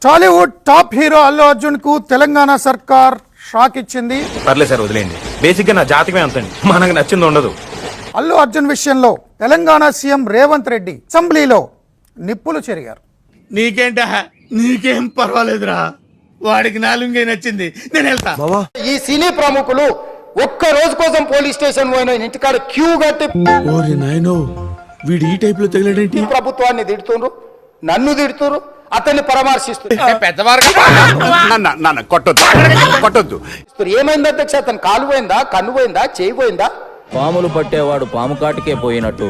Tollywood top hero Allu Arjun కు తెలంగాణ సర్కార్ shock ఇచ్చింది. పర్లేదు సార్, వదిలేండి. బేసిక్ గా నా జాతకమే అంతండి, మనకు నచ్చింది ఉండదు. అల్లు అర్జున్ విషయంలో తెలంగాణ సీఎం రేవంత్ రెడ్డి అసెంబ్లీలో నిప్పులు చెరిగారు. నీకేం పర్వాలేదురా, వాడికి నాలుగే నచ్చింది, నేను వెళ్తా. ఈ సినీ ప్రముఖులు ఒక్క రోజు కోసం పోలీస్ స్టేషన్ పోయిన ఇంటికాడ క్యూ కట్టి వీడు ఈ టైప్ లో తగిలాడేంటి? ప్రభుత్వాన్ని తిడుతుండ్రు, నన్ను తిడుతురు, అతన్ని పరామర్శిస్తారు. కొట్టొద్దు. ఏమైంది అధ్యక్ష? అతను కాలు పోయిందా, కన్ను పోయిందా, చేయి పోయిందా? పాములు పట్టేవాడు పాము కాటికే పోయినట్టు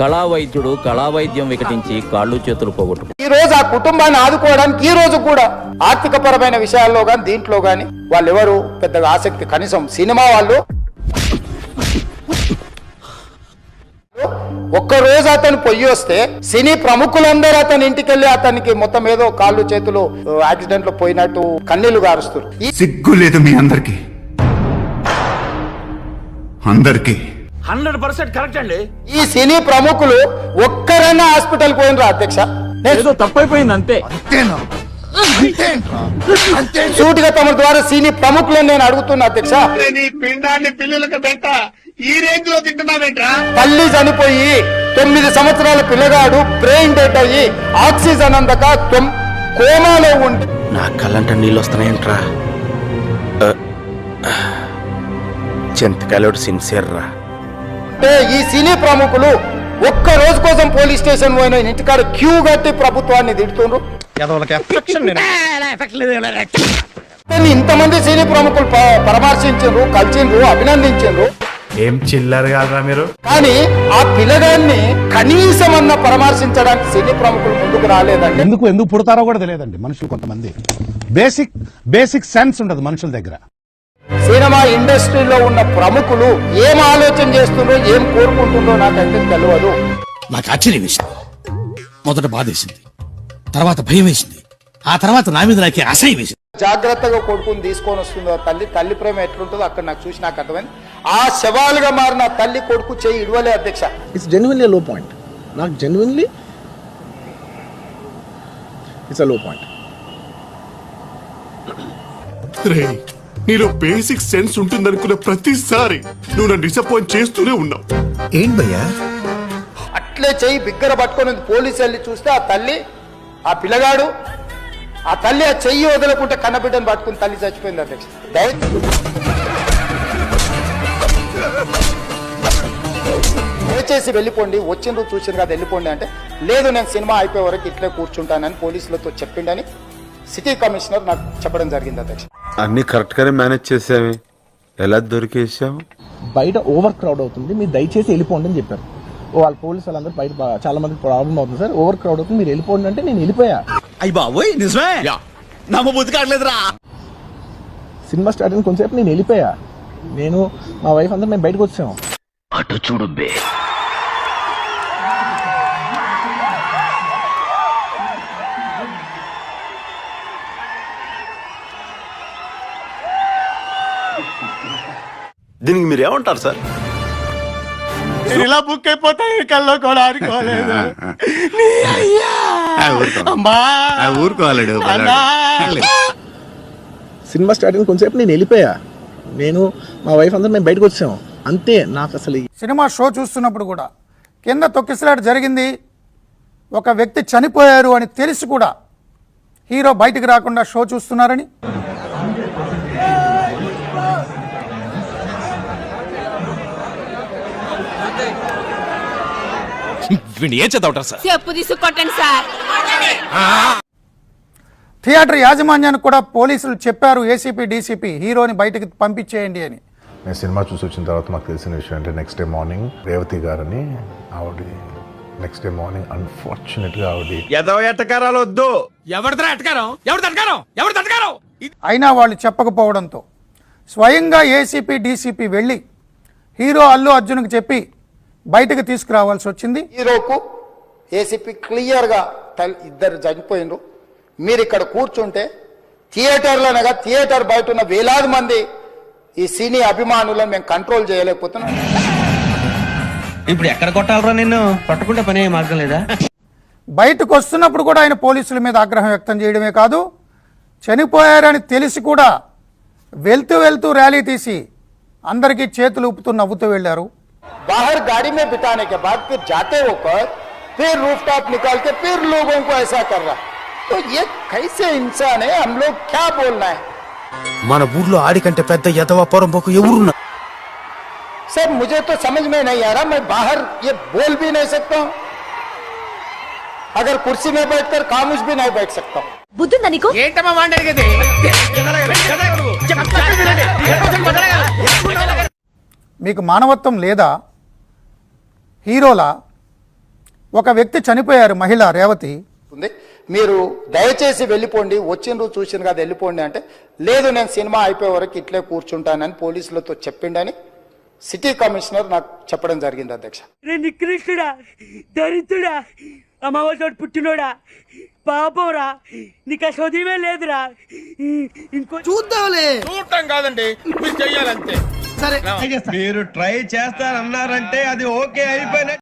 కళా వైద్యుడు కళా వైద్యం వికటించి కాళ్ళు చేతులు పోగొట్టు. ఈ రోజు ఆ కుటుంబాన్ని ఆదుకోవడానికి ఈ రోజు కూడా ఆర్థిక పరమైన విషయాల్లో గాని దీంట్లో గాని వాళ్ళు ఎవరు పెద్దగా ఆసక్తి, కనీసం సినిమా వాళ్ళు ఒక్క రోజు అతను పొయ్యి వస్తే సినీ ప్రముఖులందరూ అతని ఇంటికి వెళ్ళి అతనికి మొత్తం ఏదో కాళ్ళు చేతులు యాక్సిడెంట్ లో పోయినట్టు కన్నీళ్లు గారుస్తారు. సిగ్గు లేదు మీ అందరికి 100% కరెక్ట్ అండి. ఈ సినీ ప్రముఖులు ఒక్కరైనా హాస్పిటల్ పోయినరా అధ్యక్ష? ఏదో తప్పైపోయింది అంతే. సూటిగా తమ ద్వారా సినీ ప్రముఖులను నేను అడుగుతున్నా అధ్యక్ష. నీ పిండాన్ని పిల్లలకు పెట్ట ఈ రేంజ్ లో తింటున్నావేంట్రా? తల్లి చనిపోయి 9 సంవత్సరాల పిల్లగాడు బ్రెయిన్ డెడ్ అయ్యి ఆక్సిజన్ అందక కోమాలో ఉండి నా కళ్ళంట నీళ్ళు వస్తున్నాయంట్రా. చింతకాయలోడు సిన్సియర్ రా. ఈ సినీ ప్రముఖులు ఒక్క రోజు కోసం పోలీస్ స్టేషన్ పోయిన ఇంటికాడ క్యూ కట్టి ప్రభుత్వాన్ని తిడుతుండ్రు. ఇంతమంది సినీ ప్రముఖులు పరామర్శించారు, కలిసిండ్రు, అభినందించారు. ఏం చిల్లర కాదురా మీరు. కానీ ఆ పిల్లగాన్ని కనీసం అన్న పరామర్శించడానికి సినీ ప్రముఖులు ముందుకు రాలేదండి. ఎందుకు పుడతారో కూడా తెలియదండి మనుషులు. కొంతమంది బేసిక్ సెన్స్ ఉండదు మనుషుల దగ్గర. సినిమా ఇండస్ట్రీలో ఉన్న ప్రముఖులు ఏం ఆలోచన చేస్తుండ్రో, ఏం కోరుకుంటుండ్రో నాకైతే తెలియదు. నాకు ఆశ్చర్యం వేసింది. మొదట బాధేసింది, తర్వాత భయం వేసింది, ఆ తర్వాత నా మీద నాకే అసహ్యం వేసింది. జాగ్రత్తగా కొడుకుని తీసుకొని వస్తుందో తల్లి ప్రేమ ఎట్లుంటుందో అక్కడ నాకు చూసి నాకు అర్థమైంది. ఆ శవాలుగా మారిన తల్లి కొడుకు చేయి ఇడవలే అధ్యక్ష. ఇట్స్ జెన్యున్లీ లో పాయింట్. నాకు జెన్యున్లీ ఇట్స్ అ లో పాయింట్. నీలో బేసిక్ సెన్స్ ఉంటుందనుకున్న ప్రతిసారి నువ్వు నన్ను డిసప్పాయింట్ చేస్తూనే ఉన్నావు. ఏంటి భయ్యా? అట్లే చెయ్యి బిగ్గర పట్టుకొని పోలీసు వెళ్ళి చూస్తే ఆ తల్లి, ఆ పిల్లగాడు, ఆ తల్లి ఆ చెయ్యి వదలకుంటే కన్నబిడ్డను పట్టుకుని తల్లి చచ్చిపోయింది అధ్యక్ష. దయచేసి వెళ్ళిపోండి, వచ్చిండ్రు చూసిండ్రు కదా వెళ్ళిపోండి అంటే, లేదు నేను సినిమా అయిపోయే వరకు ఇట్లే కూర్చుంటానని పోలీసులతో చెప్పిండని సిటీ కమిషనర్ నాకు చెప్పడం జరిగింది అధ్యక్ష. అన్ని కరెక్ట్ గానే మేనేజ్ చేసావి, ఎలా దొరికేసావు? బయట ఓవర్ క్రౌడ్ అవుతుంది, మీరు దయచేసి వెళ్ళిపోండి అని చెప్పారు. వాళ్ళ పోలీసు వాళ్ళందరూ బయట చాలా మంది ప్రాబ్లం అవుతుంది సార్, ఓవర్ క్రౌడ్ అవుతుంది, మీరు వెళ్ళిపోండి అంటే నేను వెళ్ళిపోయా. అయ్యి బాబోయ్, నిజమే నమ్మబుద్ధి కావట్లేదురా. సినిమా స్టార్ట్ అయిన కొంతసేపు నేను వెళ్ళిపోయా. నేను మా వైఫ్ అందరూ మేము బయటకు వచ్చాము. అటు చూడు బే. దీనికి మీరు ఏమంటారు సార్? నేను ఇలా బుక్ అయిపోతాయి కల్లో కూడా ఆడుకోలేదు. ఊరుకోవాలడు. సినిమా స్టార్ట్ అయిన కొంతసేపు నేను వెళ్ళిపోయా. నేను మా వైఫ్ అందరూ మేము బయటకు వచ్చాము అంతే. నాకు అసలు సినిమా షో చూస్తున్నప్పుడు కూడా కింద తొక్కిసలాట జరిగింది, ఒక వ్యక్తి చనిపోయారు అని తెలిసి కూడా హీరో బయటికి రాకుండా షో చూస్తున్నారని, థియేటర్ యాజమాన్యానికి కూడా పోలీసులు చెప్పారు, ఏసీపీ డీసీపీ హీరోని బయటకు పంపించేయండి అని. నేను సినిమా చూసి వచ్చిన తర్వాత మాకు తెలిసిన విషయం అంటే నెక్స్ట్ డే మార్నింగ్ రేవతి గారని ఆవిడ నెక్స్ట్ డే మార్నింగ్ అన్ఫార్చునేట్గా ఆవిడ ఎటకారాలు వద్దు. ఎవరిదటకారం అయినా వాళ్ళు చెప్పకపోవడంతో స్వయంగా ఏసీపీ డీసీపీ వెళ్ళి హీరో అల్లు అర్జున్కి చెప్పి బయటకు తీసుకురావాల్సి వచ్చింది. హీరోకు ఏసీపీ క్లియర్గా ఇద్దరు చనిపోయిండ్రు, మీరు ఇక్కడ కూర్చుంటే థియేటర్లోనగా థియేటర్ బయట ఉన్న వేలాది మంది ఈ సినీ అభిమానులను మేము కంట్రోల్ చేయలేకపోతున్నాం. ఇప్పుడు ఎక్కడ కొట్టాలరా నిన్ను? పట్టుకుంటే పని మార్గం లేదా? బయటకు వస్తున్నప్పుడు కూడా ఆయన పోలీసుల మీద ఆగ్రహం వ్యక్తం చేయడమే కాదు, చనిపోయారని తెలిసి కూడా వెళ్తూ వెళ్తూ ర్యాలీ తీసి అందరికీ చేతులు ఊపుతూ నవ్వుతూ వెళ్ళారు. बाहर गाड़ी में बिठाने के बाद फिर जाते होकर फिर रूफटॉप निकाल के फिर लोगों को ऐसा कर रहा, तो ये कैसे इंसान है? हम लोग क्या बोलना है? మన ఊర్లో ఆడికంటే పెద్ద యదవ పొరంబోకు ఎవరున్నా? सर मुझे तो समझ में नहीं आ रहा, मैं बाहर ये बोल भी नहीं सकता हूँ, अगर कुर्सी में बैठकर खामोश भी नहीं बैठ सकता हूँ. బుద్ధుందా నీకు? ఏంటమ్మా వాడిని అడిగేది? మీకు మానవత్వం లేదా? హీరోలా ఒక వ్యక్తి చనిపోయారు, మహిళ రేవతి. ఉంది. మీరు దయచేసి వెళ్ళిపోండి, వచ్చిండ్రు చూసిన కదా వెళ్ళిపోండి అంటే, లేదు నేను సినిమా అయిపోయే వరకు ఇట్లే కూర్చుంటానని పోలీసులతో చెప్పిండని సిటీ కమిషనర్ నాకు చెప్పడం జరిగింది అధ్యక్ష. నికృష్టుడా, దరిద్రుడా, అమ్మవారి పుట్టినోడా, పాపంరా, నీకు ఆ చదివే లేదురా. ఇంకో చూద్దాంలే. చూడటం కాదండి, మీరు చెయ్యాలంతే. సరే, మీరు ట్రై చేస్తారన్నారంటే అది ఓకే అయిపోయిన